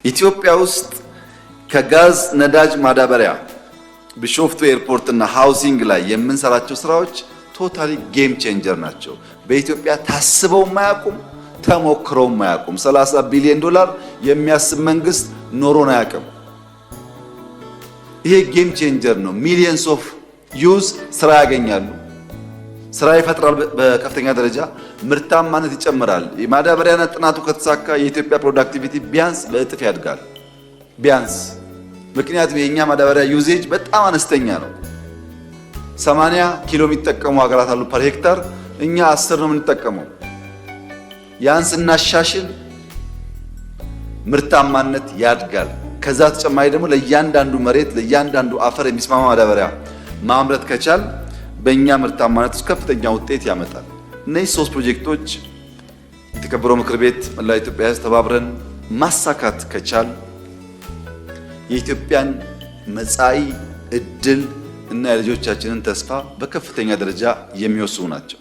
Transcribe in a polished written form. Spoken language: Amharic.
ኢትዮጵያ ውስጥ ከጋዝ ነዳጅ ማዳበሪያ ቢሾፍቱ ኤርፖርት እና ሃውሲንግ ላይ የምንሰራቸው ስራዎች ቶታሊ ጌም ቼንጀር ናቸው። በኢትዮጵያ ታስበው ማያቁም ተሞክረው ማያቁም። 30 ቢሊዮን ዶላር የሚያስብ መንግስት ኖሮን አያውቅም። ይሄ ጌም ቼንጀር ነው። ሚሊየንስ ኦፍ ዩዝ ስራ ያገኛሉ፣ ስራ ይፈጥራል። በከፍተኛ ደረጃ ምርታማነት ይጨምራል። የማዳበሪያና ጥናቱ ከተሳካ የኢትዮጵያ ፕሮዳክቲቪቲ ቢያንስ በእጥፍ ያድጋል። ቢያንስ ምክንያቱም የኛ ማዳበሪያ ዩዜጅ በጣም አነስተኛ ነው። 80 ኪሎ የሚጠቀሙ ሀገራት አሉ ፐር ሄክታር፣ እኛ 10 ነው የምንጠቀመው። ያን ስናሻሽል ምርታማነት ያድጋል። ከዛ ተጨማሪ ደግሞ ለእያንዳንዱ መሬት ለእያንዳንዱ አፈር የሚስማማ ማዳበሪያ ማምረት ከቻል በእኛ ምርታማነት ውስጥ ከፍተኛ ውጤት ያመጣል። እነዚህ 3 ፕሮጀክቶች የተከበረው ምክር ቤት መላ ኢትዮጵያ ሕዝብ ተባብረን ማሳካት ከቻል የኢትዮጵያን መጻኢ ዕድል እና የልጆቻችንን ተስፋ በከፍተኛ ደረጃ የሚወስኑ ናቸው።